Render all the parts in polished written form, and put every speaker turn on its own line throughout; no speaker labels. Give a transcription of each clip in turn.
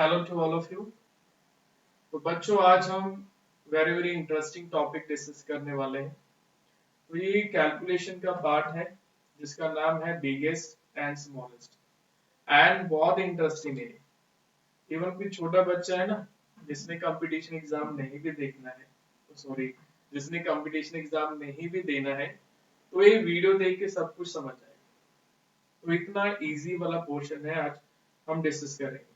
Hello to all of you. तो बच्चों आज हम very very interesting topic discuss करने वाले हैं। तो ये कैलकुलेशन का पार्ट है जिसका नाम है बिगेस्ट एंड स्मॉलेस्ट एंड बहुत इंटरेस्टिंग है। इवन कोई छोटा बच्चा है ना जिसने कंपटीशन एग्जाम नहीं भी देखना है, तो सॉरी, जिसने कंपटीशन एग्जाम नहीं भी देना है, तो ये वीडियो देख के सब कुछ समझ आएगा। तो इतना इजी वाला पोर्शन है आज हम डिस्कस करेंगे।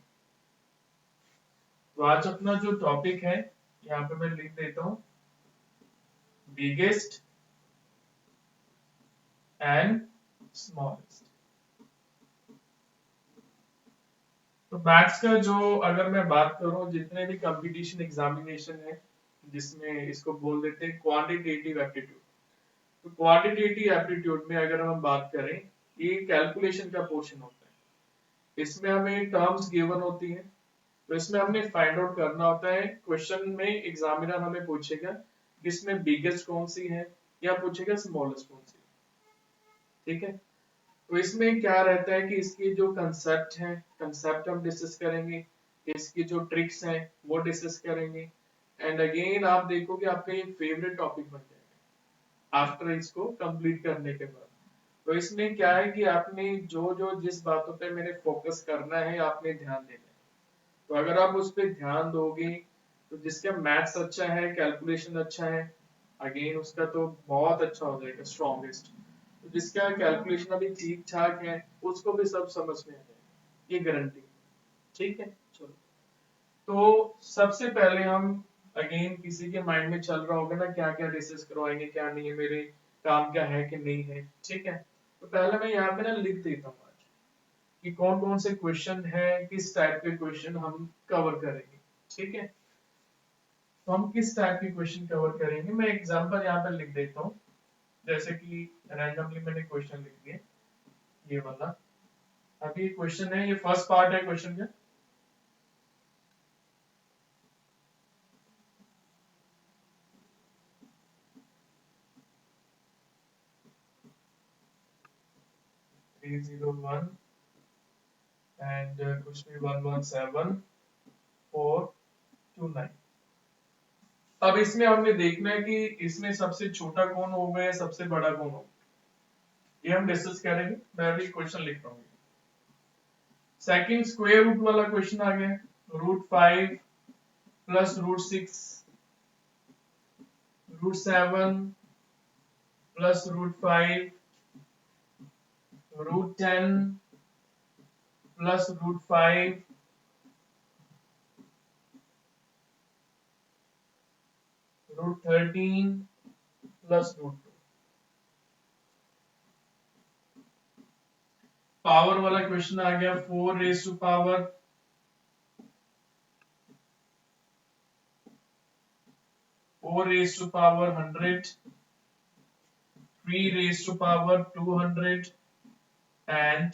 तो आज अपना जो टॉपिक है यहाँ पे मैं लिख देता हूँ, बिगेस्ट एंड स्मॉलेस्ट। तो मैथ्स का जो अगर मैं बात करूं, जितने भी कंपटीशन एग्जामिनेशन है जिसमें इसको बोल देते हैं क्वांटिटेटिव एप्टीट्यूड, तो क्वांटिटेटिव एप्टीट्यूड में अगर हम बात करें, ये कैलकुलेशन का पोर्शन होता है। इसमें हमें टर्म्स गिवन होती हैं, तो इसमें हमने फाइंड आउट करना होता है। क्वेश्चन में एग्जामिनर हमें पूछेगा कि इसमें बिगेस्ट कौन सी है या पूछेगा स्मॉलेस्ट कौन सी है। ठीक है, तो इसमें क्या रहता है कि इसकी जो कंसेप्ट है, कंसेप्ट हम डिस्कस करेंगे, इसकी जो ट्रिक्स हैं वो डिस्कस करेंगे। एंड अगेन आप देखोगे आपका ये फेवरेट टॉपिक बन जाएगा आफ्टर इसको कंप्लीट करने के बाद। तो इसमें क्या है कि आपने जो जो जिस बातों पे मैंने फोकस करना है आपने ध्यान देना है। तो अगर आप उस पर ध्यान दोगे तो जिसका मैथ्स अच्छा है, कैलकुलेशन अच्छा है, अगेन उसका तो बहुत अच्छा हो जाएगा, स्ट्रॉन्गेस्ट। तो जिसका कैलकुलेशन अभी ठीक ठाक है उसको भी सब समझ में आ जाएगा, ये गारंटी। ठीक है, चलो। तो सबसे पहले हम अगेन किसी के माइंड में चल रहा होगा ना क्या क्या डिस्कस करवाएंगे, क्या नहीं है, मेरे काम क्या है कि नहीं है। ठीक है, तो पहले मैं यहाँ पे ना लिख देता हूँ आज कि कौन कौन से क्वेश्चन है, किस टाइप के क्वेश्चन हम कवर करेंगे। ठीक है, तो हम किस टाइप के क्वेश्चन कवर करेंगे, मैं एग्जांपल यहाँ पे लिख देता हूँ। जैसे कि रैंडमली मैंने क्वेश्चन लिख दिया, ये वाला। अभी क्वेश्चन है, ये फर्स्ट पार्ट है क्वेश्चन का। थ्री जीरो वन एंड कुछ भी 117 429। अब इसमें हमने देखना है कि इसमें सबसे छोटा कौन होगा या सबसे बड़ा कौन होगा, ये हम डिस्कस करेंगे। मैं अभी क्वेश्चन लिख रहा हूँ। सेकंड स्क्वायर रूट वाला क्वेश्चन आ गया, √5 plus √6 √7 plus √5 √10 plus √5 √13 plus √2। Power वाला क्वेश्चन आ गया, 4 raise to power 100, 3 raise to power 200 and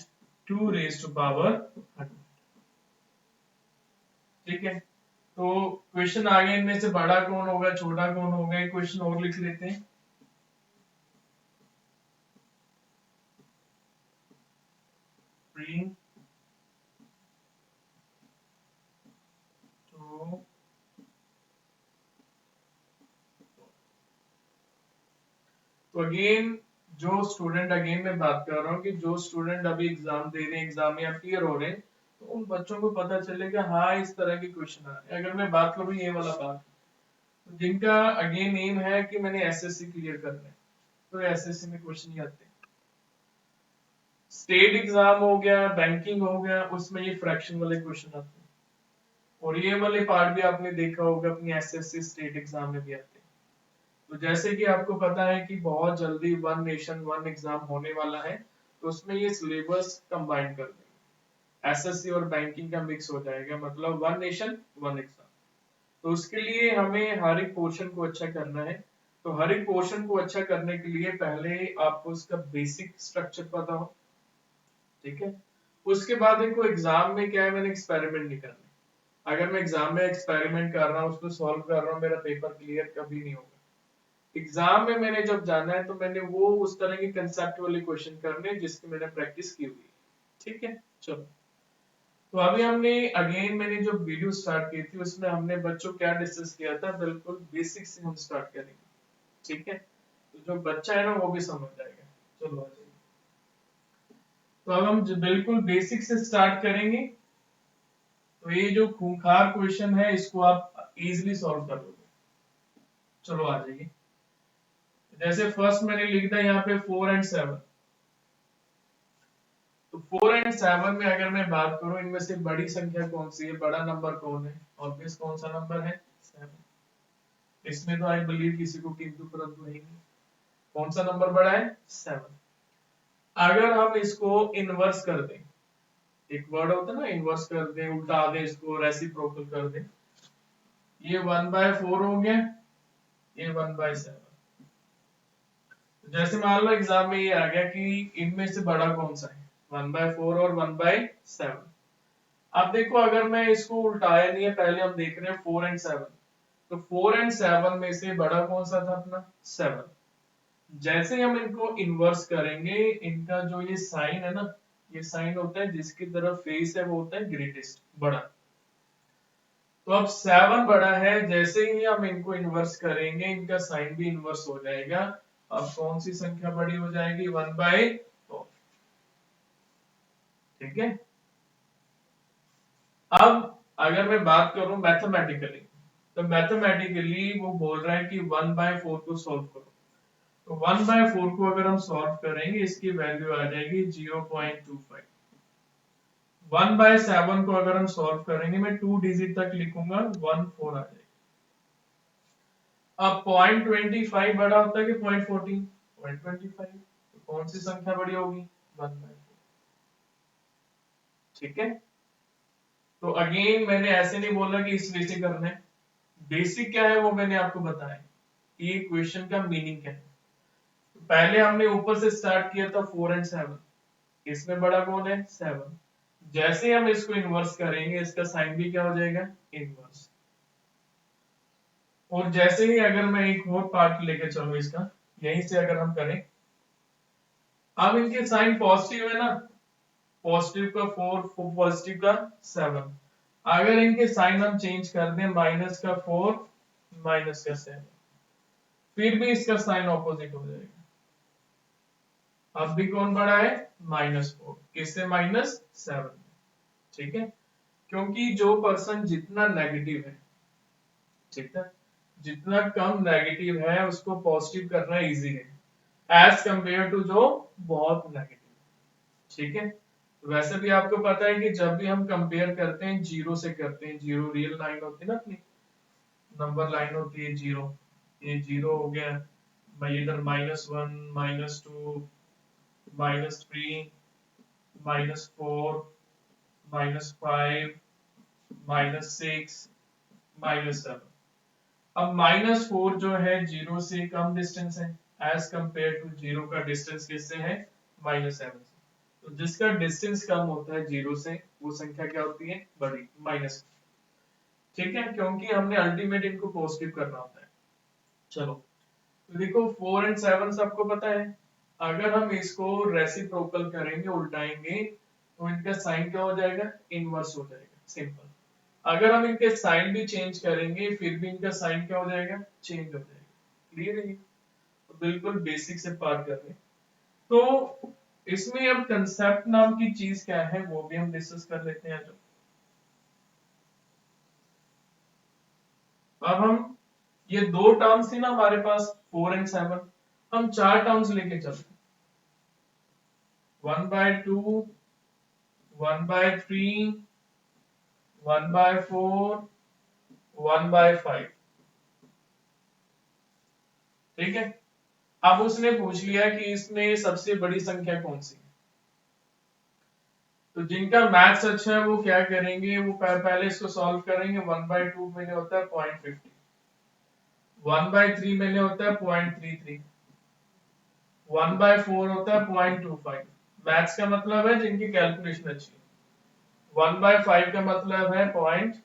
2 raise to power 100। ठीक है, तो क्वेश्चन आगे इनमें से बड़ा कौन होगा छोटा कौन होगा, एक क्वेश्चन और लिख लेते हैं। Bring to तो अगेन जो स्टूडेंट, अगेन मैं बात कर रहा हूँ कि जो स्टूडेंट अभी एग्जाम दे रहे हैं, एग्जाम या क्लियर हो रहे हैं, तो उन बच्चों को पता चलेगा हाँ इस तरह के क्वेश्चन आ रहे हैं। अगर मैं बात करूँ ये वाला पार्ट, तो जिनका अगेन एम है कि मैंने एसएससी क्लियर करना है, तो एसएससी में क्वेश्चन ही आते हैं। स्टेट एग्जाम हो गया, बैंकिंग हो गया, उसमें ये फ्रैक्शन वाले क्वेश्चन आते हैं। और ये वाले पार्ट भी आपने देखा होगा अपनी एसएससी स्टेट एग्जाम में भी आते हैं। तो जैसे कि आपको पता है कि बहुत जल्दी वन नेशन वन एग्जाम होने वाला है, तो उसमें ये सिलेबस कंबाइन कर देंगे, एसएससी और बैंकिंग का मिक्स हो जाएगा, मतलब वन नेशन वन एग्जाम। तो उसके लिए हमें हर एक पोर्शन को अच्छा करना है। तो हर एक पोर्शन को अच्छा करने के लिए पहले आपको उसका बेसिक स्ट्रक्चर पता हो। ठीक है, उसके बाद देखो एग्जाम में क्या है, मैंने एक्सपेरिमेंट नहीं करना। अगर मैं एग्जाम में एक्सपेरिमेंट कर रहा हूँ, उसको सॉल्व कर रहा हूँ, मेरा पेपर क्लियर कभी नहीं होगा। एग्जाम में मैंने जब जाना है तो मैंने वो उस तरह के कंसेप्ट वाले क्वेश्चन करने जिसकी मैंने प्रैक्टिस की हुई है। ठीक है, चलो। तो अभी हमने अगेन मैंने जो वीडियो स्टार्ट की थी उसमें हमने बच्चों क्या डिस्कस किया था, बिल्कुल बेसिक से हम स्टार्ट करेंगे, ठीक है। तो जो बच्चा है ना वो भी समझ जाएगा। चलो आ जाइए। तो अब हम बिल्कुल बेसिक से स्टार्ट करेंगे। तो ये जो खूंखार क्वेश्चन है इसको आप इजीली सॉल्व कर लोगे। चलो आ जाइए। जैसे फर्स्ट मैंने लिख दिया यहाँ पे 4 एंड 7। तो 4 एंड 7 में अगर मैं बात करूं इनमें से बड़ी संख्या कौन सी है, बड़ा नंबर कौन है, ऑब्वियस कौन सा नंबर है, 7। इसमें तो आई बिलीव किसी को किंतु परंतु नहीं है। कौन सा नंबर बड़ा है, 7। अगर हम इसको इनवर्स कर दें, एक वर्ड होता है ना इनवर्स कर दें, उल्टा दें, इसको रेसिप्रोकल कर दें, ये 1/4 हो गया, ये 1/7। जैसे मान लो एग्जाम में ये आ गया कि इनमें से बड़ा कौन सा है, 1/4 और 1/7। अब देखो अगर मैं इसको उल्टाया नहीं है, पहले हम देख रहे हैं 4 एंड 7। तो 4 एंड 7 में से बड़ा कौन सा था अपना, 7। जैसे ही हम इनको इनवर्स करेंगे, इनका जो ये साइन है ना, ये साइन होता है जिसकी तरफ फेस है वो होता है ग्रेटेस्ट, बड़ा। तो अब 7 बड़ा है, जैसे ही हम इनको इनवर्स करेंगे इनका साइन भी इनवर्स हो जाएगा। अब कौन सी संख्या बड़ी हो जाएगी, 1/4, ठीक है। अब अगर मैं बात करूं मैथमेटिकली, तो मैथमेटिकली वो बोल रहा है कि 1/4 को सॉल्व करो। तो 1/4 को अगर हम सॉल्व करेंगे इसकी वैल्यू आ जाएगी 0.25। 1/7 को अगर हम सॉल्व करेंगे, मैं 2 डिजिट तक लिखूंगा, 1/4 आ जाएगी। अब 0.25 बड़ा होता है कि 0.14, 0.25। तो कौन सी संख्या बड़ी होगी, 1/4, ठीक है। तो अगेन मैंने ऐसे नहीं बोला कि इस वे से करना है, बेसिक क्या है वो मैंने आपको बताया कि क्वेश्चन का मीनिंग क्या है। तो पहले हमने ऊपर से स्टार्ट किया था 4 एंड 7, इसमें बड़ा कौन है, 7। जैसे हम इसको इनवर्स करेंगे इसका साइन भी क्या हो जाएगा, इनवर्स। और जैसे ही अगर मैं एक और पार्ट लेके चलूं इसका, यहीं से अगर हम करें, अब इनके साइन पॉजिटिव है ना, पॉजिटिव का 4, पॉजिटिव का 7। अगर इनके साइन हम चेंज कर दें, माइनस का 4, माइनस का 7, फिर भी इसका साइन ऑपोजिट हो जाएगा। अब भी कौन बड़ा है, -4, किससे, -7, ठीक है। क्योंकि जो पर्सन जितना नेगेटिव है, ठीक है, जितना कम नेगेटिव है उसको पॉजिटिव करना इजी है एज कंपेयर टू जो बहुत नेगेटिव, ठीक है। वैसे भी आपको पता है कि जब भी हम कंपेयर करते हैं जीरो से करते हैं, जीरो रियल लाइन होती है ना, अपनी नंबर लाइन होती है जीरो, ये जीरो हो गया, मैं इधर -1, -2, -3, -4, -5, -6, -7। अब -4 जो है जीरो से कम डिस्टेंस है एज कंपेयर टू जीरो का डिस्टेंस किससे है, -7 से। तो जिसका डिस्टेंस कम होता है जीरो से वो संख्या क्या होती है, बड़ी, माइनस, ठीक है, क्योंकि हमने अल्टीमेट इनको पॉजिटिव करना होता है। चलो तो देखो 4 एंड 7 सबको पता है, अगर हम इसको रेसिप्रोकल करेंगे, उल्टाएंगे, तो इनका साइन क्या हो जाएगा, इनवर्स हो जाएगा, सिंपल। अगर हम इनके साइन भी चेंज करेंगे फिर भी इनका साइन क्या हो जाएगा, चेंज हो जाएगा। क्लियर है, तो बिल्कुल बेसिक से पार कर रहे हैं। तो इसमें अब कंसेप्ट नाम की चीज क्या है वो भी हम डिस्कस कर लेते हैं। अब हम ये दो टर्म्स थी ना हमारे पास 4 एंड 7, हम चार टर्म्स लेके चलते हैं, 1/2, 1/3, 1/4, 1/5, ठीक है। अब उसने पूछ लिया कि इसमें सबसे बड़ी संख्या कौन सी है। तो जिनका मैथ्स अच्छा है वो क्या करेंगे, वो पहले इसको सॉल्व करेंगे। 1/2 मैंने होता है 0.50, 1/3 मैंने होता है 0.33, 1/4 होता है 0.25। मैथ्स का मतलब है जिनकी कैलकुलेशन अच्छी है। 1/5 का मतलब है 0.0।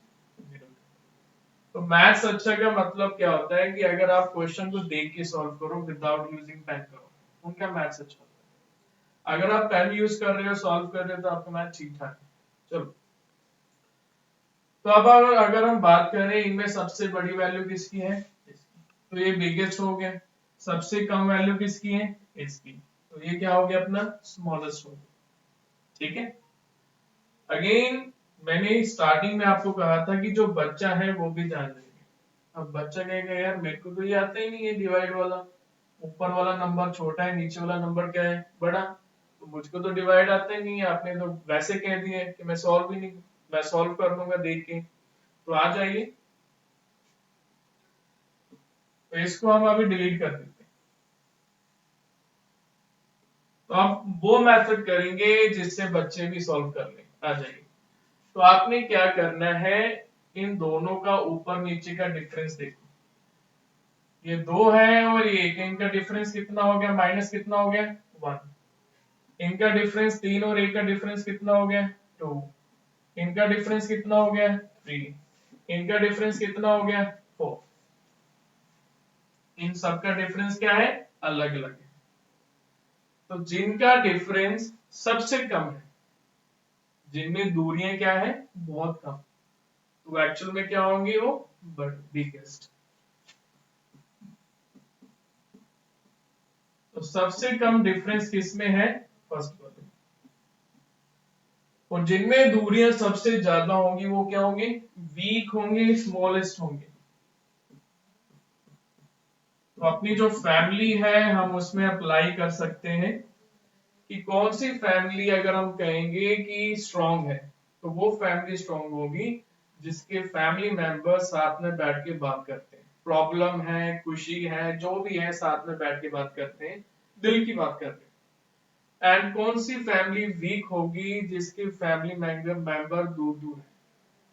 तो मैथ्स अच्छा का मतलब क्या होता है कि अगर आप क्वेश्चन को देख के सॉल्व करो विदाउट यूजिंग पेन करो, उनका मैथ्स अच्छा होता है। अगर आप पेन यूज कर रहे हो, सॉल्व कर रहे हो, तो आपका मैथ ठीक ठाक है। चलो तो अब अगर हम बात करें इनमें सबसे बड़ी वैल्यू किसकी है, इसकी, तो ये बिगेस्ट हो गया। सबसे कम वैल्यू किसकी है, इसकी, तो ये क्या हो गया अपना स्मॉलेस्ट हो गया। ठीक है, अगेन मैंने स्टार्टिंग में आपको कहा था कि जो बच्चा है वो भी जान लेंगे। अब बच्चा कहेगा यार मेरे को तो ये आता ही नहीं है डिवाइड वाला, ऊपर वाला नंबर छोटा है नीचे वाला नंबर क्या है बड़ा, तो मुझको तो डिवाइड आता ही नहीं है, आपने तो वैसे कह दिया है कि मैं सॉल्व भी नहीं, मैं सॉल्व कर लूंगा देख के। तो आ जाइए, तो इसको हम अभी डिलीट कर देते हैं। तो आप वो मेथड करेंगे जिससे बच्चे भी सॉल्व कर लें। आ जाइए, तो आपने क्या करना है, इन दोनों का ऊपर नीचे का डिफरेंस देखो, ये 2 है और ये 1 है, इनका डिफरेंस कितना हो गया, माइनस कितना हो गया 1। इनका डिफरेंस 3 और 1 का डिफरेंस कितना हो गया 2। इनका डिफरेंस कितना हो गया 3। इनका डिफरेंस कितना हो गया 4। इन सबका डिफरेंस क्या है, अलग अलग है। तो जिनका डिफरेंस सबसे कम है, जिनमें दूरियां क्या है बहुत कम, तो एक्चुअल में क्या होंगे वो बिगेस्ट। तो सबसे कम डिफरेंस किसमें है, फर्स्ट वाले। और जिनमें दूरियां सबसे ज्यादा होंगी वो क्या होंगे, वीक होंगे, स्मॉलेस्ट होंगे। तो अपनी जो फैमिली है हम उसमें अप्लाई कर सकते हैं कि कौन सी फैमिली अगर हम कहेंगे कि स्ट्रांग है, तो वो फैमिली स्ट्रांग होगी जिसके फैमिली मेंबर साथ में बैठ के बात करते हैं, प्रॉब्लम है खुशी है जो भी है साथ में बैठ के बात करते हैं, दिल की बात करते हैं। एंड कौन सी फैमिली वीक होगी जिसके फैमिली मेंबर दूर दूर है,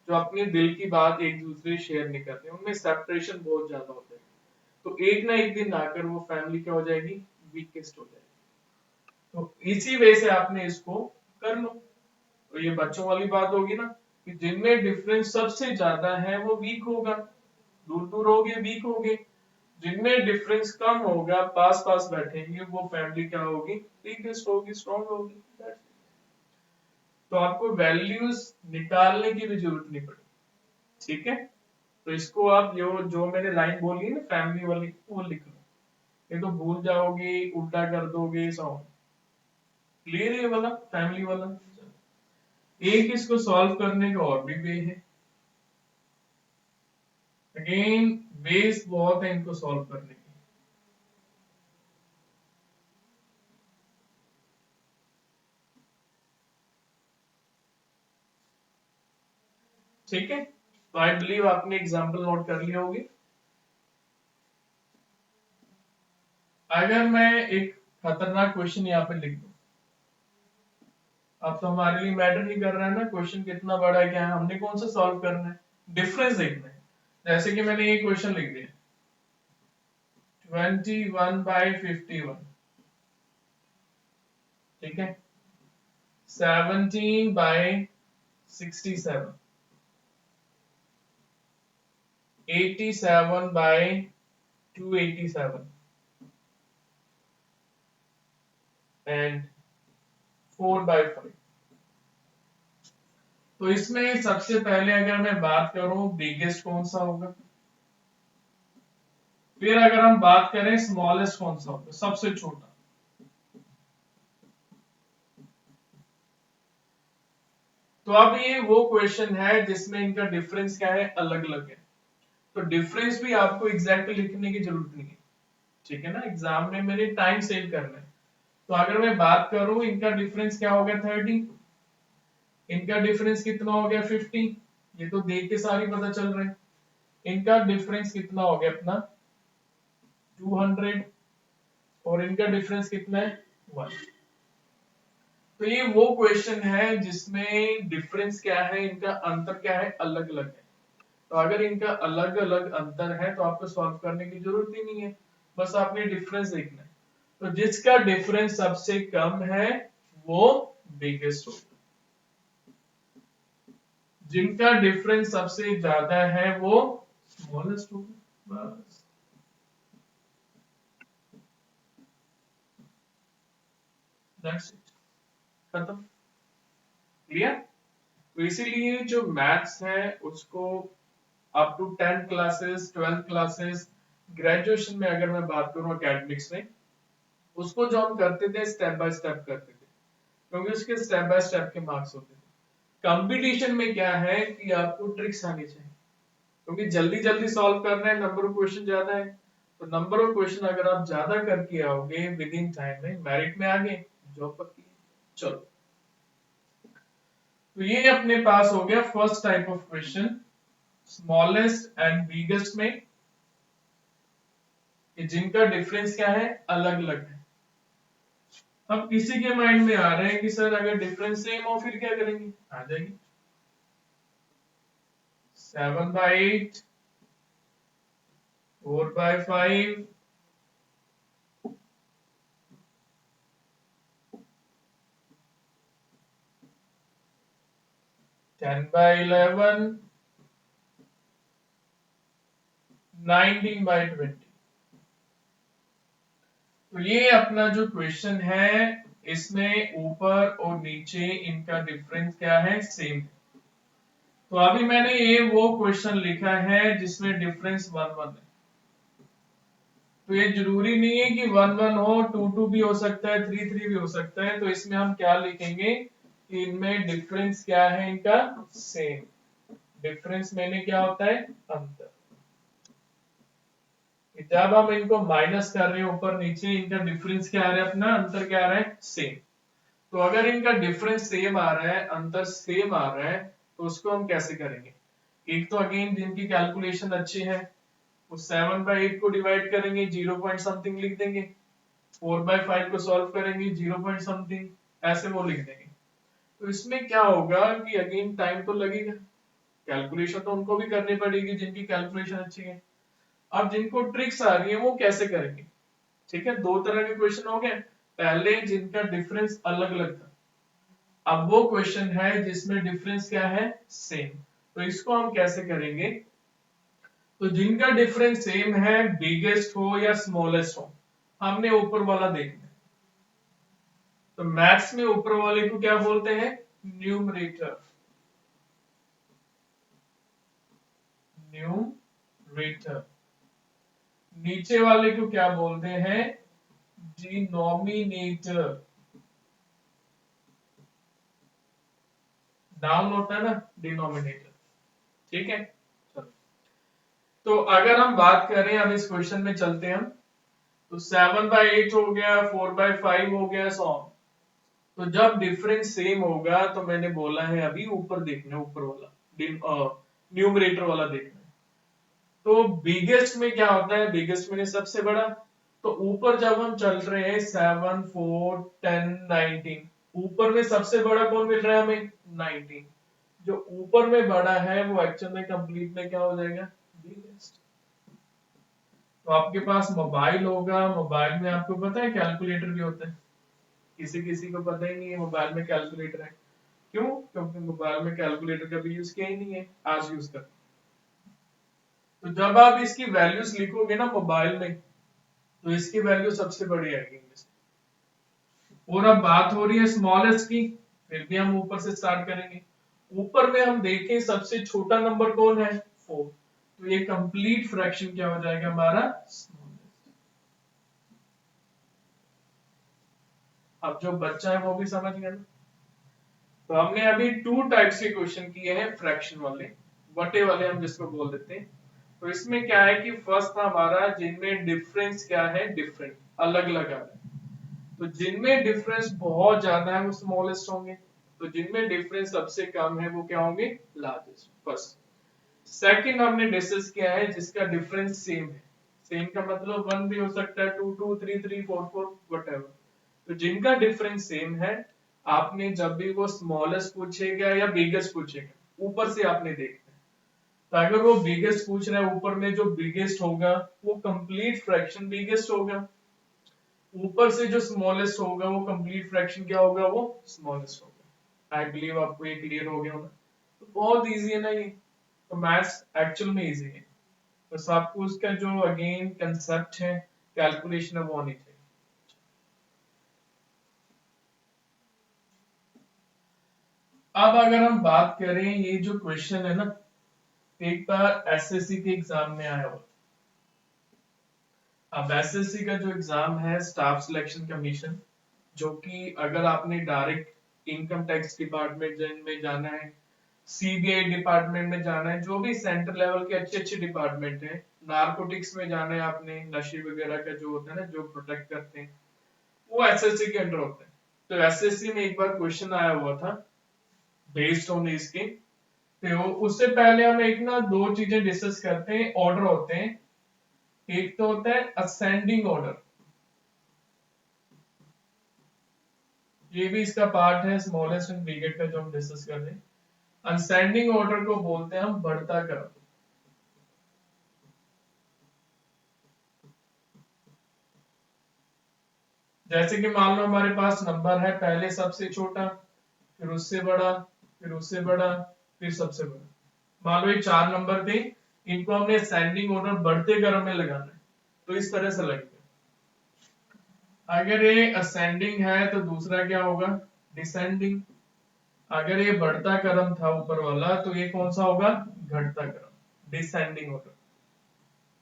जो अपने दिल की बात एक दूसरे शेयर नहीं करते, उनमें सेपरेशन बहुत ज्यादा होता है। तो एक ना एक दिन आकर वो फैमिली क्या हो जाएगी, वीकेस्ट हो जाएगी। तो इसी वे से आपने इसको कर लो। तो ये बच्चों वाली बात होगी ना कि जिनमें डिफरेंस सबसे ज्यादा है वो वीक होगा, दूर दूर हो गए वीक हो गए। जिनमें डिफरेंस कम होगा पास पास बैठेंगे वो फैमिली क्या होगी, वीकेस्ट होगी, स्ट्रॉन्ग होगी। That's it। तो आपको वैल्यूज निकालने की भी जरूरत नहीं पड़ी। ठीक है, तो इसको आप जो मैंने लाइन बोली है ना फैमिली वाली वो लिख लो, ये तो भूल जाओगे उल्टा कर दोगे सॉन्ग। क्लियर है ये वाला फैमिली वाला। एक इसको सॉल्व करने का और भी वे है, अगेन बेस बहुत है इनको सॉल्व करने की। ठीक है, तो आई बिलीव आपने एग्जांपल नोट कर लिया होगी। अगर मैं एक खतरनाक क्वेश्चन यहाँ पे लिख दूं, अब तो हमारे लिए मैटर नहीं कर रहा है ना क्वेश्चन कितना बड़ा है क्या है, हमने कौन सा सॉल्व करना है, डिफरेंस देखना है। जैसे कि मैंने ये क्वेश्चन लिख दिया 21/51, ठीक है, 17/67, 87/287 एंड 4/5। तो इसमें सबसे पहले अगर मैं बात करूं बिगेस्ट कौन सा होगा, फिर अगर हम बात करें स्मॉलेस्ट कौन सा होगा, सबसे छोटा। तो अब ये वो क्वेश्चन है जिसमें इनका डिफरेंस क्या है, अलग अलग है। तो डिफरेंस भी आपको एग्जैक्ट लिखने की जरूरत नहीं है। ठीक है ना, एग्जाम में मैंने टाइम सेव करना है। तो अगर मैं बात करूं इनका डिफरेंस क्या हो गया 30, इनका डिफरेंस कितना हो गया 50, ये तो देख के सारी पता चल रहा है। इनका डिफरेंस कितना हो गया अपना 200 और इनका डिफरेंस कितना है 1। तो ये वो क्वेश्चन है जिसमें डिफरेंस क्या है, इनका अंतर क्या है, अलग अलग है। तो अगर इनका अलग अलग अंतर है तो आपको सॉल्व करने की जरूरत ही नहीं है, बस आपने डिफरेंस देखना है। तो जिसका डिफरेंस सबसे कम है वो बिगेस्ट होगा, जिनका डिफरेंस सबसे ज्यादा है वो स्मॉलेस्ट होगा। बस दैट्स इट, खत्म। क्लियर। तो इसीलिए जो मैथ्स है उसको up to 10 classes 12 classes graduation में अगर मैं बात करूं एकेडमिक्स में, उसको जो हम करते थे स्टेप बाय स्टेप करते थे, क्योंकि उसके स्टेप बाय स्टेप के मार्क्स होते थे। कंपटीशन में क्या है कि आपको ट्रिक्स आनी चाहिए, क्योंकि जल्दी जल्दी सॉल्व करना है, नंबर ऑफ क्वेश्चन ज्यादा है, तो नंबर ऑफ क्वेश्चन अगर आप ज्यादा करके आओगे विद इन टाइम में मेरिट में आगे जॉब पक्की है। चलो, तो ये अपने पास हो गया first type of question, smallest and biggest में, कि जिनका डिफरेंस क्या है, अलग अलग है। अब किसी के माइंड में आ रहे हैं कि सर अगर डिफरेंस सेम हो फिर क्या करेंगे, आ जाएगी 7/8, 4/5, 10/11, 19/20। तो ये अपना जो क्वेश्चन है इसमें ऊपर और नीचे इनका डिफरेंस क्या है, सेम है। तो अभी मैंने ये वो क्वेश्चन लिखा है जिसमें डिफरेंस 1 1 है। तो ये जरूरी नहीं है कि 1 1 हो, 2 2 भी हो सकता है, 3 3 भी हो सकता है। तो इसमें हम क्या लिखेंगे कि इनमें डिफरेंस क्या है, इनका सेम। डिफरेंस मैंने क्या होता है, अंतर। जब हम इनको माइनस कर रहे हैं ऊपर नीचे, इनका डिफरेंस क्या आ रहा है, अपना अंतर क्या आ रहा है, सेम। तो अगर इनका डिफरेंस सेम आ रहा है, अंतर सेम आ रहा है, तो उसको हम कैसे करेंगे। एक तो अगेन जिनकी कैलकुलेशन अच्छी है वो 7/8 को डिवाइड करेंगे, 0 पॉइंट समथिंग लिख देंगे, 4/5 को सॉल्व करेंगे, 0 पॉइंट समथिंग ऐसे वो लिख देंगे। तो इसमें क्या होगा कि अगेन टाइम तो लगेगा, कैलकुलेशन तो उनको भी करनी पड़ेगी जिनकी कैलकुलेशन अच्छी है। अब जिनको ट्रिक्स आ रही है वो कैसे करेंगे, ठीक है। दो तरह के क्वेश्चन हो गए, पहले जिनका डिफरेंस अलग अलग था, अब वो क्वेश्चन है जिसमें डिफरेंस क्या है, सेम। तो इसको हम कैसे करेंगे, तो जिनका डिफरेंस सेम है, बिगेस्ट हो या स्मॉलेस्ट हो, हमने ऊपर वाला देखना है। तो मैथ्स में ऊपर वाले को क्या बोलते हैं, न्यूमरेटर। न्यूमरेटर। नीचे वाले को क्या बोलते हैं, डिनोमिनेटर। डाउन होता है ना, डिनोमिनेटर, ठीक है। चलो, तो अगर हम बात करें, अब इस क्वेश्चन में चलते हैं हम। तो 7/8 हो गया, 4/5 हो गया, सो ऑन। तो जब डिफरेंस सेम होगा तो मैंने बोला है अभी ऊपर देखना है, ऊपर वाला न्यूमरेटर वाला देखना है। तो बिगेस्ट में क्या होता है, बिगेस्ट में सबसे बड़ा। तो ऊपर जब हम चल रहे हैं 7 4 10 19, ऊपर में सबसे बड़ा कौन मिल रहा है हमें, 19। जो ऊपर में बड़ा है वो एक्चुअल में कंप्लीट में क्या हो जाएगा, बिगेस्ट। तो आपके पास मोबाइल होगा, मोबाइल में आपको पता है कैलकुलेटर भी होता है, किसी किसी को पता ही नहीं है मोबाइल में कैलकुलेटर है। क्यों, क्योंकि मोबाइल में कैलकुलेटर कभी यूज किया ही नहीं है, आज यूज कर। तो जब आप इसकी वैल्यूज लिखोगे ना मोबाइल में, तो इसकी वैल्यू सबसे बड़ी आएगी इनमें से। और अब बात हो रही है स्मॉलेस्ट की, फिर भी हम ऊपर से स्टार्ट करेंगे। ऊपर में हम देखें सबसे छोटा नंबर कौन है, 4। तो ये कंप्लीट फ्रैक्शन क्या हो जाएगा हमारा, स्मॉलेस्ट। अब जो बच्चा है वो भी समझ गया ना। तो हमने अभी 2 टाइप्स के क्वेश्चन किए हैं, फ्रैक्शन वाले, बटे वाले हम जिसको बोल देते हैं। तो इसमें क्या है कि फर्स्ट था हमारा जिनमें डिफरेंस क्या है, डिफरेंट, अलग अलग आ रहा है। तो जिनमें डिफरेंस बहुत ज्यादा है वो स्मॉलेस्ट होंगे, तो जिनमें डिफरेंस सबसे कम है वो क्या होंगे, लार्जेस्ट। फर्स्ट। सेकंड हमने डिस्कस किया है जिसका डिफरेंस सेम है। सेम का मतलब 1 भी हो सकता है, 2 2 3 3 4 4 व्हाटएवर। तो जिनका डिफरेंस सेम है, आपने जब भी वो स्मॉलेस्ट पूछेगा या बिगेस्ट पूछेगा, ऊपर से आपने देखना है। तो अगर वो बिगेस्ट पूछ रहा है, ऊपर में जो बिगेस्ट होगा वो कंप्लीट फ्रैक्शन बिगेस्ट होगा, ऊपर से जो स्मॉलेस्ट होगा वो कंप्लीट फ्रैक्शन क्या होगा, वो स्मॉलेस्ट होगा। आई बिलीव आपको ये क्लियर हो गया होगा। तो बहुत इजी है ना ये। तो मैथ्स एक्चुअल में इजी है, बस आपको उसका जो अगेन कंसेप्ट है, कैलकुलेशन है, वो आनी चाहिए। अब अगर हम बात करें ये जो क्वेश्चन है ना, एक बार एसएससी के एग्जाम में आया हुआ। अब एसएससी का जो एग्जाम है स्टाफ सिलेक्शन कमीशन, जो कि अगर आपने डायरेक्ट इनकम टैक्स डिपार्टमेंट में जाना है, सीबीआई डिपार्टमेंट में जाना है, जो भी सेंटर लेवल के अच्छे अच्छे डिपार्टमेंट है, नारकोटिक्स में जाना है आपने, नशे वगैरह का जो होता है ना, जो प्रोटेक्ट करते हैं, वो एसएससी के अंडर होता है। तो एसएससी में एक बार क्वेश्चन आया हुआ था बेस्ड ऑन इसके। तो उससे पहले हम एक ना दो चीजें डिस्कस करते हैं। ऑर्डर होते हैं, एक तो होता है असेंडिंग ऑर्डर, ये भी इसका पार्ट है स्मॉलेस्ट एंड बिगेस्ट का जो हम डिस्कस कर रहे हैं। असेंडिंग ऑर्डर को बोलते हैं हम बढ़ता क्रम। जैसे कि मान लो हमारे पास नंबर है, पहले सबसे छोटा, फिर उससे बड़ा, फिर उससे बड़ा, फिर सबसे बड़ा। मान लो ये 4 नंबर थे, इनको हमने असेंडिंग ऑर्डर बढ़ते क्रम में लगाना है, तो इस तरह से लगेगा। अगर ये असेंडिंग है तो दूसरा क्या होगा, डिसेंडिंग। अगर ये बढ़ता क्रम था ऊपर वाला, तो ये कौन सा होगा, घटता क्रम, डिसेंडिंग ऑर्डर।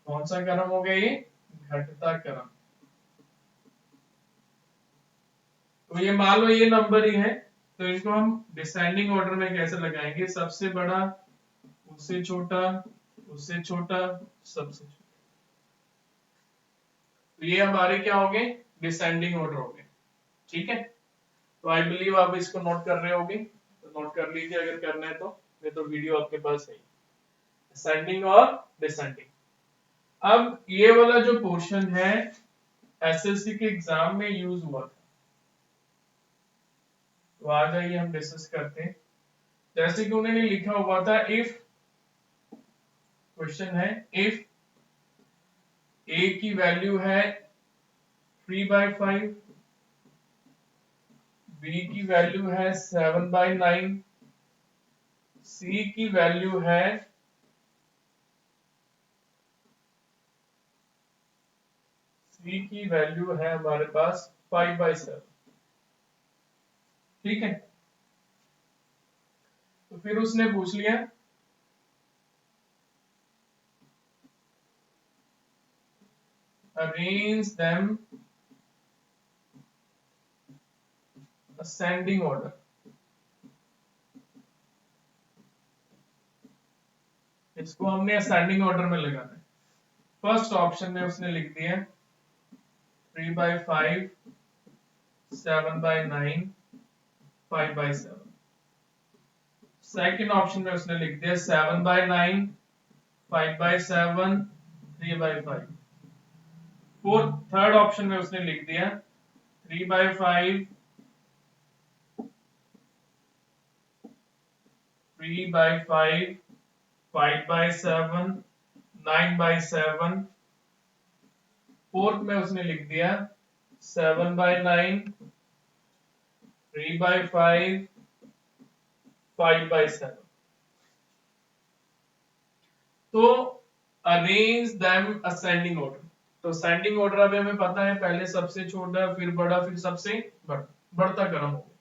कौन सा क्रम हो गया ये, घटता क्रम। तो ये मान लो ये नंबर ही है, तो इनको हम डिसेंडिंग ऑर्डर में कैसे लगाएंगे, सबसे बड़ा, उससे छोटा, उससे छोटा, सबसे छोटा। तो ये हमारे क्या हो गए, डिसेंडिंग ऑर्डर हो गए। ठीक है, तो आई बिलीव आप इसको नोट कर रहे होगे, तो नोट कर लीजिए अगर करना है तो, नहीं तो वीडियो आपके पास है, असेंडिंग और डिसेंडिंग। अब ये वाला जो पोर्शन है एसएससी के एग्जाम में यूज हुआ था, तो आ जाइए हम डिस्कस करते हैं। जैसे कि उन्होंने लिखा हुआ था, इफ, क्वेश्चन है, इफ ए की वैल्यू है 3/5, बी की वैल्यू है 7/9, सी की वैल्यू है, सी की वैल्यू है हमारे पास 5/7। ठीक है, तो फिर उसने पूछ लिया arrange them ascending order। इसको हमने असेंडिंग ऑर्डर में लगाना है। फर्स्ट ऑप्शन में उसने लिख दिया 3/5, 7/9, 5/7। सेकेंड ऑप्शन में उसने लिख दिया 7/9, 5/7, 3/5। फोर्थ, थर्ड ऑप्शन में उसने लिख दिया 3/5, 3/5, 5/7, 9/7। फोर्थ में उसने लिख दिया 7/9, 3/5, 5/7। तो अरेंज देम असेंडिंग ऑर्डर। तो असेंडिंग ऑर्डर अभी हमें पता है, पहले सबसे छोटा, फिर बड़ा, फिर सबसे बड़ा, बढ़ता क्रम हो गया।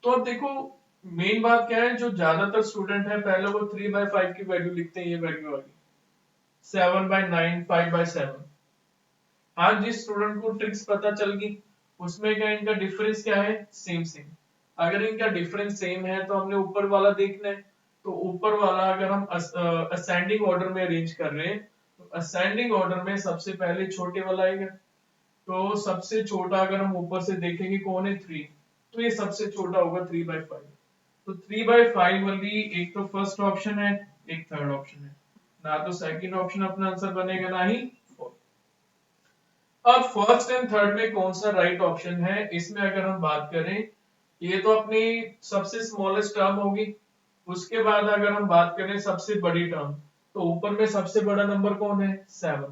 तो अब देखो मेन बात क्या है, जो ज्यादातर स्टूडेंट है पहले वो 3/5 की वैल्यू लिखते हैं, ये वैल्यू आ गई 7/9, 5/7। हाँ, जिस स्टूडेंट को ट्रिक्स पता चल गई, उसमें क्या इनका डिफरेंस क्या है, सेम सेम। अगर इनका डिफरेंस सेम है तो हमने ऊपर वाला देखना है। तो ऊपर वाला अगर हम असेंडिंग ऑर्डर में अरेंज कर रहे हैं, तो असेंडिंग ऑर्डर में सबसे पहले छोटे वाला आएगा। तो सबसे छोटा अगर हम ऊपर से देखेंगे कौन है, 3, तो ये सबसे छोटा होगा 3/5। तो 3/5 वाली एक तो फर्स्ट ऑप्शन है, एक थर्ड ऑप्शन है, ना तो सेकंड ऑप्शन अपना आंसर बनेगा ना ही फोर्थ। अब फर्स्ट एंड थर्ड में कौन सा राइट ऑप्शन है, इसमें अगर हम बात करें, ये तो अपनी सबसे स्मॉलेस्ट टर्म होगी। उसके बाद अगर हम बात करें सबसे बड़ी टर्म, तो ऊपर में सबसे बड़ा नंबर कौन है, 7।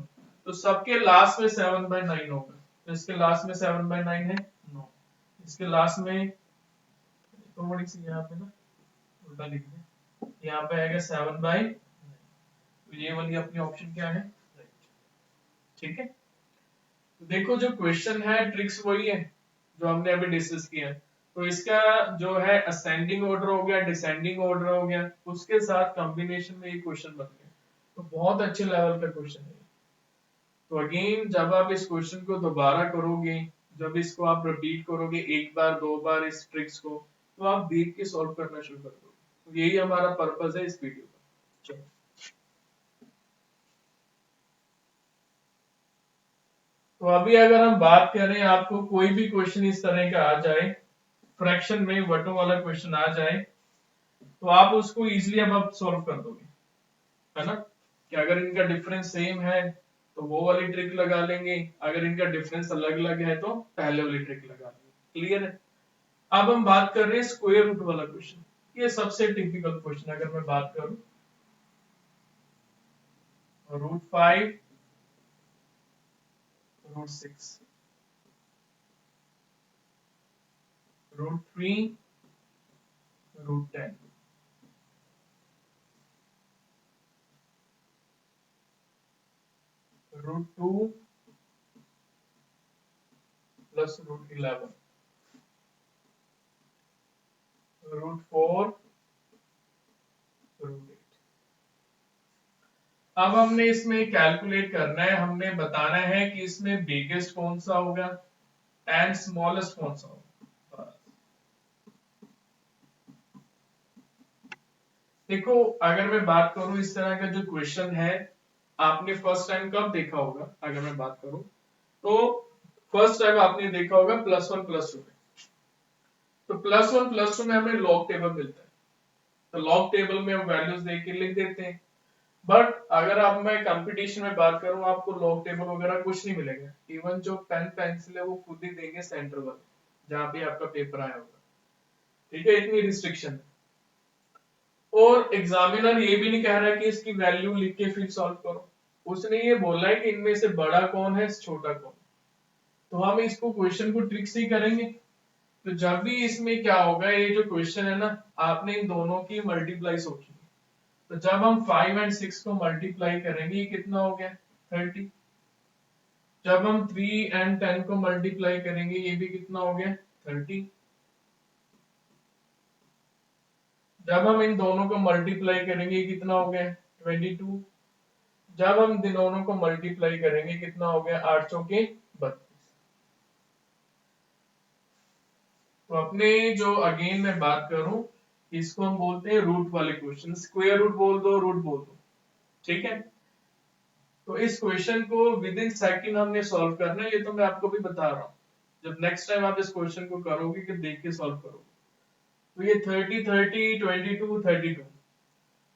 तो सबके लास्ट में 7/9 होगा। तो इसके लास्ट में 7/9 है, नो। इसके लास्ट में थोड़ी सी यहाँ पे ना उल्टा लिख दें, यहाँ पे आएगा 7/9। तो ये वाली अपनी ऑप्शन क्या है, राइट। ठीक है, तो देखो जो क्वेश्चन है ट्रिक्स वही है जो हमने अभी डिस्कस किया है। तो इसका जो है असेंडिंग ऑर्डर हो गया, डिसेंडिंग ऑर्डर हो गया, उसके साथ कॉम्बिनेशन में ये क्वेश्चन बन गया। तो बहुत अच्छे लेवल का क्वेश्चन है। तो अगेन जब आप इस क्वेश्चन को दोबारा करोगे, जब इसको आप रिपीट करोगे एक बार दो बार इस ट्रिक्स को, तो आप देख के सॉल्व करना शुरू कर दोगे। तो यही हमारा पर्पस है इस वीडियो का। चलो, तो अभी अगर हम बात करें, आपको कोई भी क्वेश्चन इस तरह का आ जाए, फ्रैक्शन में वटों वाला क्वेश्चन आ जाए, तो आप उसको इजीली अब आप सॉल्व कर दोगे, है ना। कि अगर इनका डिफरेंस सेम है तो वो वाली ट्रिक लगा लेंगे, अगर इनका डिफरेंस अलग अलग है तो पहले वाली ट्रिक लगा लेंगे। क्लियर है। अब हम बात कर रहे हैं स्क्वायर रूट वाला क्वेश्चन। ये सबसे टिपिकल क्वेश्चन, अगर मैं बात करूं, √5 √6 √3 √10 √2 प्लस √11 √4 √8। अब हमने इसमें कैलकुलेट करना है, हमने बताना है कि इसमें बिगेस्ट कौन सा होगा एंड स्मॉलेस्ट कौन सा होगा। देखो, अगर मैं बात करूं इस तरह का जो क्वेश्चन है, आपने फर्स्ट टाइम कब देखा होगा, अगर मैं बात करूं तो फर्स्ट टाइम आपने देखा होगा +1 +2 में। तो +1 +2 में हमें लॉग टेबल मिलता है, तो लॉग टेबल में हम वैल्यूज देख के लिख देते हैं। बट अगर आप मैं कंपटीशन में बात करूं, आपको लॉग टेबल वगैरह कुछ नहीं मिलेगा। इवन जो पेन पेंसिल है वो खुद ही देंगे सेंटर वाले जहां पे आपका पेपर आया होगा। ठीक है, इतनी रिस्ट्रिक्शन है। और एग्जामिनर ये भी नहीं कह रहा है कि इसकी वैल्यू लिख के फिर सॉल्व करो, उसने ये बोला है कि इनमें से बड़ा कौन है, छोटा कौन। तो हम इसको क्वेश्चन को ट्रिक से ही करेंगे। तो जब भी इसमें क्या होगा, ये जो क्वेश्चन है ना, आपने इन दोनों की मल्टीप्लाई सोची। तो जब हम 5 एंड 6 को मल्टीप्लाई करेंगे, ये कितना हो गया 30। जब हम 3 एंड 10 को मल्टीप्लाई करेंगे, ये भी कितना हो गया 30। जब हम इन दोनों को मल्टीप्लाई करेंगे, ये कितना हो गया 22। जब हम इन दोनों को मल्टीप्लाई करेंगे, कितना हो गया 8 चौके 32। तो अपने जो अगेन मैं बात करूं, इसको हम बोलते हैं रूट वाले क्वेश्चन। स्क्वायर रूट बोल दो, रूट बोल दो, ठीक है। तो इस क्वेश्चन को विद इन सेकंड हमने सॉल्व करना है, ये तो मैं आपको भी बता रहा हूँ। जब नेक्स्ट टाइम आप इस क्वेश्चन को करोगे कि देख के सॉल्व करोगे, तो ये 30 30 22 32,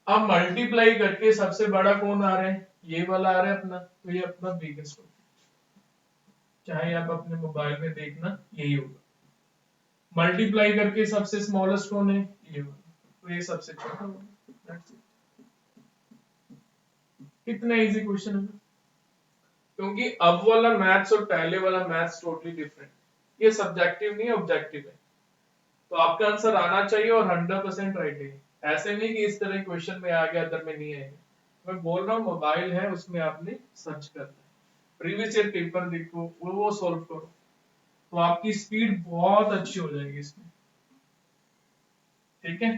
अब मल्टीप्लाई करके सबसे बड़ा कौन आ रहा है, ये वाला आ रहा है अपना, तो ये अपना बिगेस्ट होगा। चाहे आप अपने मोबाइल में देखना, यही होगा। मल्टीप्लाई करके सबसे स्मॉलेस्ट कौन है, ये वाला, तो ये सबसे छोटा होगा। That's it। कितना इजी क्वेश्चन है, क्योंकि अब वाला मैथ्स और पहले वाला मैथ्स टोटली डिफरेंट। ये सब्जेक्टिव नहीं है, ऑब्जेक्टिव है। तो आपका आंसर आना चाहिए और 100% राइट है। ऐसे नहीं कि इस तरह क्वेश्चन में आ गया अदर में नहीं आएगा। मैं बोल रहा हूँ मोबाइल है, उसमें आपने सर्च करना है, प्रीवियस ईयर पेपर देखो, वो सॉल्व करो, तो आपकी स्पीड बहुत अच्छी हो जाएगी इसमें। ठीक है।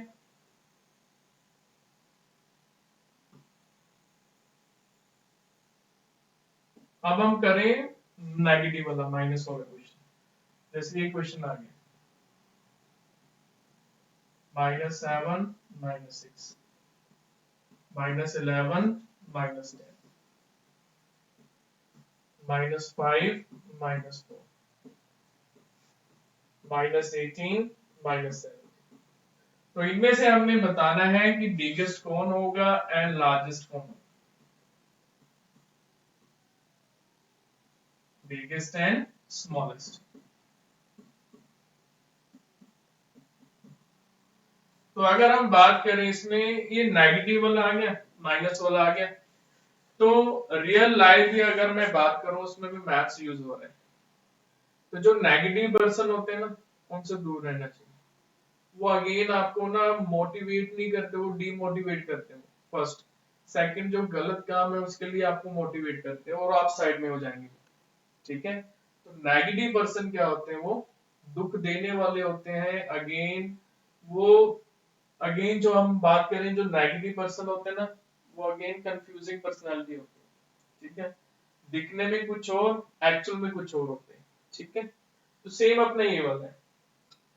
अब हम करें नेगेटिव वाला, माइनस वाला क्वेश्चन। जैसे ये क्वेश्चन आ गया -7 -6 -11 -10 -5 -4 -18 -7। तो इनमें से हमने बताना है कि बिगेस्ट कौन होगा एंड लार्जेस्ट कौन होगा। Biggest and smallest. तो अगर हम बात करें इसमें, ये नेगेटिव वाला आ गया, माइनस वाला आ गया। तो रियल लाइफ में अगर मैं बात करूं, उसमें भी मैथ्स यूज हो रहा है। तो जो नेगेटिव पर्सन होते हैं ना, उनसे दूर रहना चाहिए। वो अगेन आपको ना मोटिवेट नहीं करते, वो डीमोटिवेट करते हैं। फर्स्ट, सेकंड, जो गलत काम है उसके लिए आपको मोटिवेट करते हैं और आप साइड में हो जाएंगे। ठीक है। तो नेगेटिव पर्सन क्या होते हैं, वो दुख देने वाले होते हैं। अगेन वो अगेन जो हम बात करें, जो नेगेटिव पर्सन होते हैं ना, वो अगेन कंफ्यूजिंग पर्सनालिटी होती है। ठीक है, दिखने में कुछ और, एक्चुअल में कुछ और होते हैं। ठीक है, तो सेम अपना ये वाला है।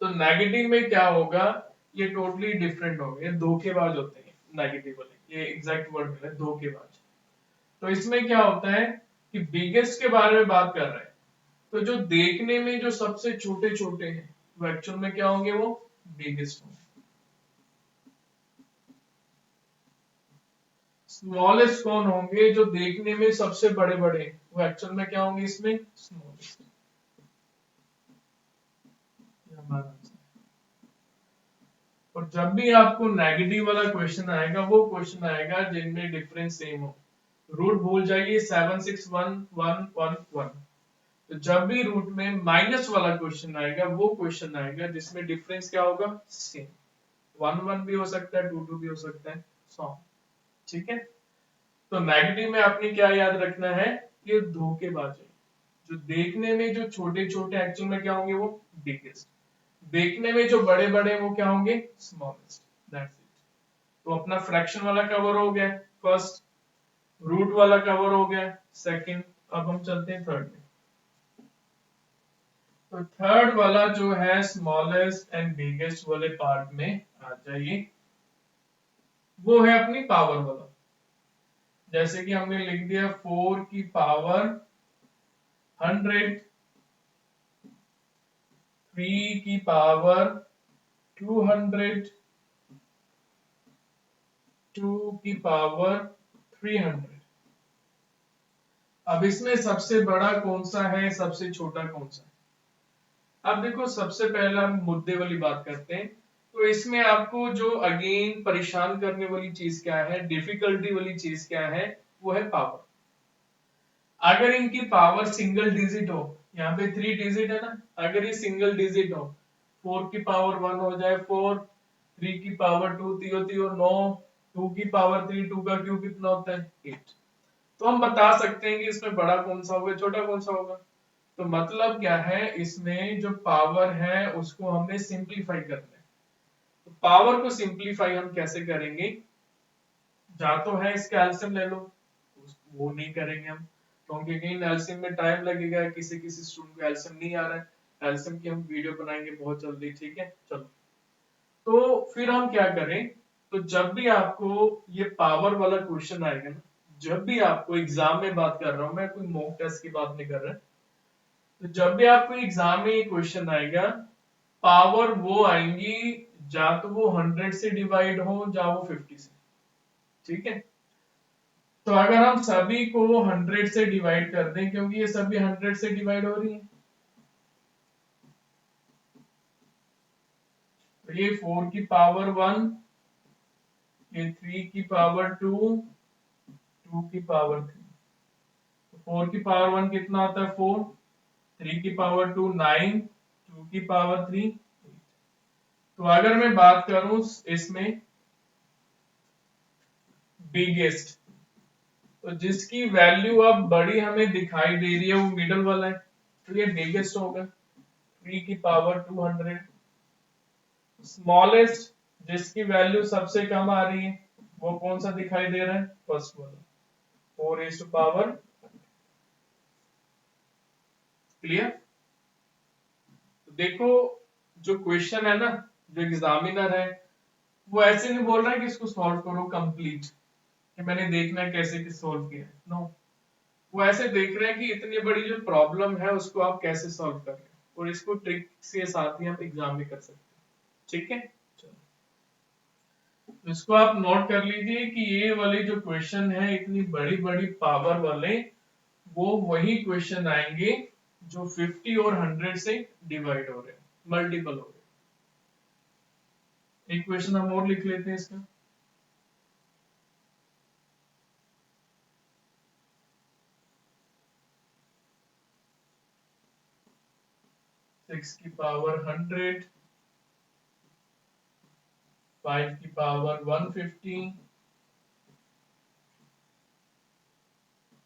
तो नेगेटिव में क्या होगा, ये टोटली डिफरेंट होगा, ये धोखेबाज होते हैं नेगेटिव वाले, ये एग्जैक्ट वर्ड मिला है, धोखेबाज। तो इसमें क्या होता है कि बिगेस्ट के बारे में बात कर रहे हैं, तो जो देखने में जो सबसे छोटे छोटे हैं वो एक्चुअल में क्या होंगे, वो बिगेस्ट होंगे। स्मॉलेस्ट कौन होंगे, जो देखने में सबसे बड़े बड़े, वो एक्चुअल में क्या होंगे, इसमें स्मॉलेस्ट। और जब भी आपको नेगेटिव वाला क्वेश्चन आएगा, वो क्वेश्चन आएगा जिनमें डिफरेंस सेम हो। रूट भूल जाइए, 7611111। तो जब भी रूट में माइनस वाला क्वेश्चन आएगा, वो क्वेश्चन आएगा जिसमें डिफरेंस क्या होगा, सेम। 1 1 भी हो सकता है, 2 2 भी हो सकता है, 100। ठीक है, तो नेगेटिव में आपने क्या याद रखना है, ये धोखेबाज है। जो देखने में जो छोटे छोटे, एक्चुअल में क्या होंगे, वो बिगेस्ट। देखने में जो बड़े बड़े, वो क्या होंगे, स्मॉलेस्ट। That's it. तो अपना फ्रैक्शन वाला कवर हो गया फर्स्ट, रूट वाला कवर हो गया सेकंड। अब हम चलते हैं थर्ड में। तो थर्ड वाला जो है स्मॉलेस्ट एंड बिगेस्ट वाले पार्ट में आ जाइए, वो है अपनी पावर वाला। जैसे कि हमने लिख दिया 4 की पावर 100, 3 की पावर 200, 2 की पावर 300। अब इसमें सबसे बड़ा कौन सा है, सबसे छोटा कौन सा है। अब देखो, सबसे पहला हम मुद्दे वाली बात करते हैं। तो इसमें आपको जो अगेन परेशान करने वाली चीज क्या है, डिफिकल्टी वाली चीज क्या है, वो है पावर। अगर इनकी पावर सिंगल डिजिट हो, यहाँ पे 3 डिजिट है ना, अगर ये सिंगल डिजिट हो, 4 की पावर 1 हो जाए 4, 3 की पावर 2 थी होती हो 9, 2 की पावर 3, 2 का क्यूब कितना होता है 8। तो हम बता सकते हैं कि इसमें बड़ा कौन सा होगा, छोटा कौन सा होगा। तो मतलब क्या है, इसमें जो पावर है उसको हमने सिंप्लीफाई करना है। तो पावर को सिंप्लीफाई हम कैसे करेंगे, जा तो है इसका एलसीएम ले लो, वो नहीं करेंगे हम, क्योंकि अगेन एलसीएम में टाइम लगेगा, किसी किसी स्टूडेंट को एलसीएम नहीं आ रहा है। एलसीएम की हम वीडियो बनाएंगे बहुत जल्दी। ठीक है, चलो। तो फिर हम क्या करें, तो जब भी आपको ये पावर वाला क्वेश्चन आएगा ना, जब भी आपको एग्जाम में बात कर रहा हूं मैं, कोई मॉक टेस्ट की बात नहीं कर रहा, तो जब भी आपको एग्जाम में ये क्वेश्चन आएगा, पावर वो आएंगी, जा तो वो 100 से डिवाइड हो, जा वो 50 से। ठीक है, तो अगर हम सभी को 100 से डिवाइड कर दें, क्योंकि ये सभी 100 से डिवाइड हो रही है, तो ये 4 की पावर 1, ये 3 की पावर 2, 2 की पावर 3। तो 4 की पावर 1 कितना आता है 4, 3 की पावर 2 9, 2 की पावर 3 8। तो अगर मैं बात करूं इसमें बिगेस्ट, तो जिसकी वैल्यू अब बड़ी हमें दिखाई दे रही है, वो मिडल वाला है, तो ये बिगेस्ट होगा 3 की पावर 200। स्मॉलेस्ट, जिसकी वैल्यू सबसे कम आ रही है, वो कौन सा दिखाई दे रहा है, फर्स्ट वाला 4 इज टू पावर। क्लियर। तो देखो, जो क्वेश्चन है ना, जो एग्जामिनर है, वो ऐसे नहीं बोल रहा है कि इसको सॉल्व करो कंप्लीट, कि मैंने देखना है कैसे कि सॉल्व किया, नो। वो ऐसे देख रहे हैं कि इतनी बड़ी जो प्रॉब्लम है उसको आप कैसे सॉल्व कर रहे हो, और इसको ट्रिक के साथ ही हम एग्जाम में कर सकते हैं। ठीक है, चलो, तो इसको आप नोट कर लीजिए कि ये वाले जो क्वेश्चन है इतनी बड़ी बड़ी पावर वाले, वो वही क्वेश्चन आएंगे जो 50 और 100 से डिवाइड हो रहे हैं, मल्टीपल हो रहे हैं। एक क्वेश्चन हम और लिख लेते हैं इसका। 6 की पावर 100, 5 की पावर 150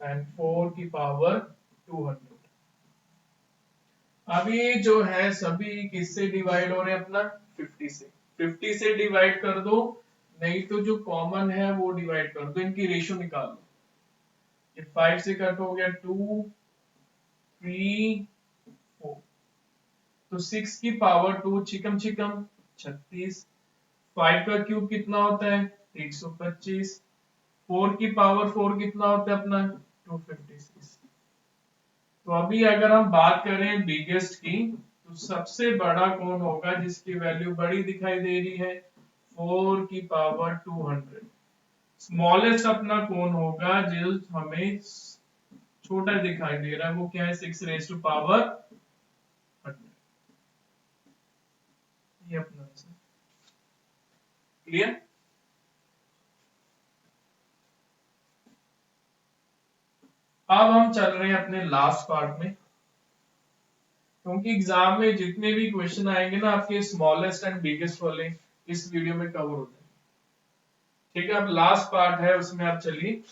एंड 4 की पावर 200। अब ये जो है सभी किससे डिवाइड हो रहे हैं अपना 50 से। 50 से डिवाइड कर दो, नहीं तो जो कॉमन है वो डिवाइड कर दो, इनकी रेशियो निकाल लो। ये 5 से कट हो गया 2 3 4, तो 6 की पावर 2 चिकम चिकम 36। 5 का क्यूब कितना होता है 125। 4 की पावर 4 कितना होता है अपना 256। तो अभी अगर हम बात करें बिगेस्ट की, तो सबसे बड़ा कौन होगा जिसकी वैल्यू बड़ी दिखाई दे रही है 4 की पावर 200। स्मॉलेस्ट अपना कौन होगा जो हमें छोटा दिखाई दे रहा है, वो क्या है 6 रेज टू पावर 100। ये अपना आंसर। क्लियर। अब हम चल रहे हैं अपने लास्ट पार्ट में, क्योंकि एग्जाम में जितने भी क्वेश्चन आएंगे ना आपके स्मॉलेस्ट एंड बिगेस्ट वाले इस वीडियो में कवर हो जाएंगे। ठीक है, अब लास्ट पार्ट है उसमें आप चलिए।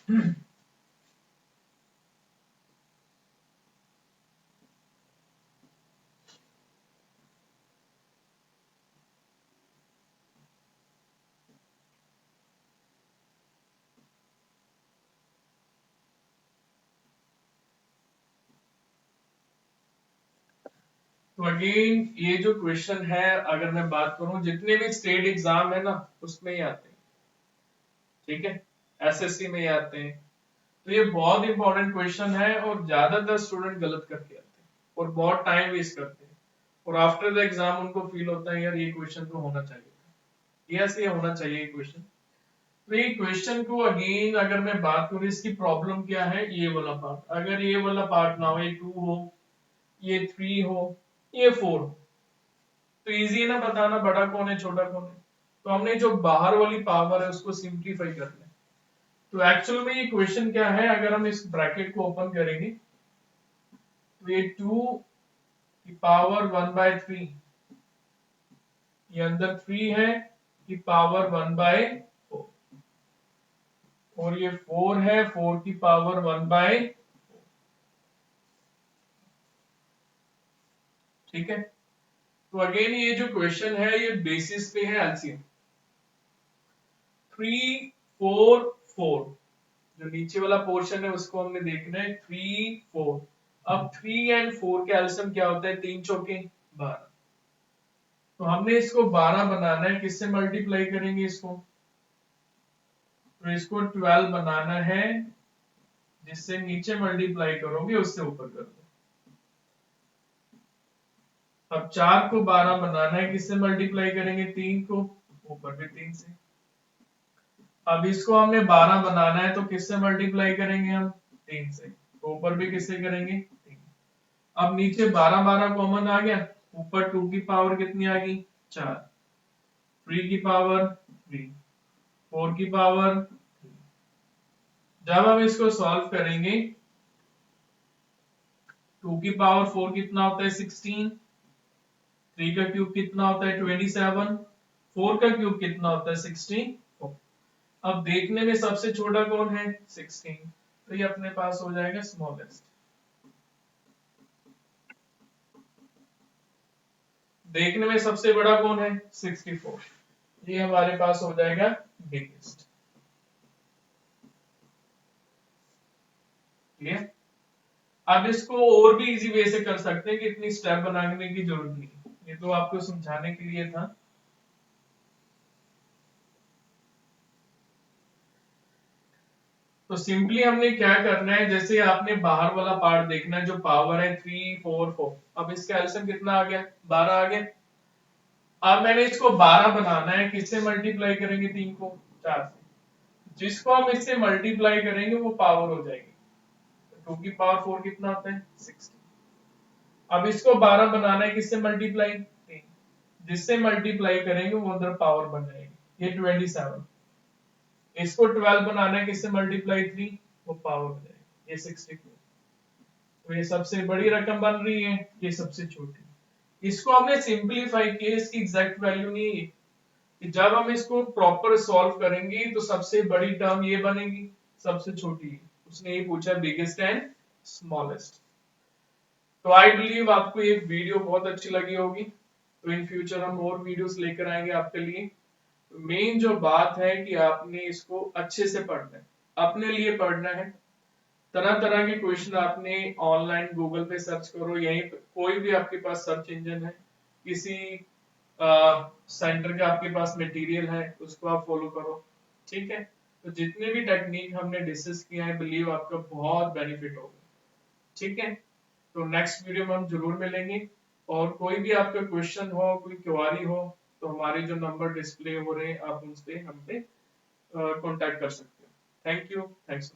तो अगेन ये जो क्वेश्चन है अगर मैं बात करूं जितने भी स्टेट एग्जाम है ना उसमें ही आते हैं। ठीक है, एसएससी में ही आते हैं। तो ये बहुत इंपॉर्टेंट क्वेश्चन है और ज्यादातर स्टूडेंट गलत करके आते हैं और बहुत टाइम वेस्ट करते हैं, और आफ्टर द एग्जाम उनको फील होता है यार ये क्वेश्चन तो होना चाहिए था। यस, ये होना चाहिए क्वेश्चन। तो ये क्वेश्चन को अगेन अगर मैं बात करूं इसकी प्रॉब्लम क्या है, ये वाला पार्ट, अगर ये वाला पार्ट ना हो, ये 2 हो, ये 3 हो, ये 4 हो, तो इजी है ना बताना बड़ा कौन है छोटा कौन है। तो हमने जो बाहर वाली पावर है उसको सिंप्लीफाई कर लिया। तो एक्चुअल में ये क्वेश्चन क्या है, अगर हम इस ब्रैकेट को ओपन करेंगे तो ये 2 की पावर 1/3, ये अंदर 3 है की पावर 1/4, और ये 4 है 4 की पावर 1/4। ठीक है, तो अगेन ये जो क्वेश्चन है ये बेसिस पे है एलसीएम। 3 4 4, जो नीचे वाला पोर्शन है उसको हमने देखना है 3 4। अब 3 एंड 4 का एलसीएम क्या होता है, 3 चौके 12। तो हमने इसको 12 बनाना है, किससे मल्टीप्लाई करेंगे इसको, तो इसको 12 बनाना है, जिससे नीचे मल्टीप्लाई करोगे उससे ऊपर कर दो। अब 4 को 12 बनाना है, किससे मल्टीप्लाई करेंगे, 3 को, ऊपर भी 3 से। अब इसको हमने 12 बनाना है तो किससे मल्टीप्लाई करेंगे हम, 3 से, तो ऊपर भी किससे करेंगे 3। अब नीचे 12 12 कॉमन आ गया, ऊपर 2 की पावर कितनी आ गई 4, 3 की पावर 3, 4 की पावर 3। जब हम इसको सॉल्व करेंगे 2 की पावर 4 कितना होता है 16, 3 का क्यूब कितना होता है 27, 4 का क्यूब कितना होता है 64। अब देखने में सबसे छोटा कौन है 16, तो ये अपने पास हो जाएगा स्मॉलेस्ट। देखने में सबसे बड़ा कौन है 64, ये हमारे पास हो जाएगा बिगेस्ट। क्लियर। अब इसको और भी इजी वे से कर सकते हैं कि इतनी स्टेप बनाने की जरूरत नहीं, ये तो आपको समझाने के लिए था। तो सिंपली हमने क्या करना है, जैसे आपने बाहर वाला पार्ट देखना है जो पावर है 3 4 4, अब इसका एलसीएम कितना आ गया 12 आ गया। अब मैंने इसको 12 बनाना है, किससे मल्टीप्लाई करेंगे 3 को 4 से, जिसको हम इससे मल्टीप्लाई करेंगे वो पावर हो जाएगी। 2 की पावर 4 कितना होता है 16। अब इसको 12 बनाना है, किससे मल्टीप्लाई 3, जिससे मल्टीप्लाई करेंगे वो अंदर पावर बन जाएगी, ये 27। इसको 12 बनाना है, किससे मल्टीप्लाई 3, वो पावर हो जाएगी, ये 64। तो ये सबसे बड़ी रकम बन रही है, ये सबसे छोटी। इसको हमने सिंपलीफाई किया, इसकी एग्जैक्ट वैल्यू नहीं है कि जब हम इसको प्रॉपर सॉल्व करेंगे तो सबसे बड़ी टर्म ये बनेगी, सबसे छोटी उसने ये पूछा बिगेस्ट एंड स्मॉलेस्ट। तो आई बिलीव आपको ये वीडियो बहुत अच्छी लगी होगी। तो इन फ्यूचर हम और वीडियोस लेकर आएंगे आपके लिए। मेन जो बात है कि आपने इसको अच्छे से पढ़ना है, अपने लिए पढ़ना है। तरह तरह के क्वेश्चन आपने ऑनलाइन गूगल पे सर्च करो, यहीं पे कोई भी आपके पास सर्च इंजन है, किसी सेंटर का आपके पास मटेरियल है, उसको आप फॉलो करो। ठीक है, तो जितने भी टेक्निक हमने डिस्कस किया है, बिलीव आपका बहुत बेनिफिट होगा। ठीक है, तो नेक्स्ट वीडियो में हम जरूर मिलेंगे। और कोई भी आपका क्वेश्चन हो, कोई क्वेरी हो, तो हमारे जो नंबर डिस्प्ले हो रहे हैं आप उनसे हम पे कांटेक्ट कर सकते हो। Thank you, thanks.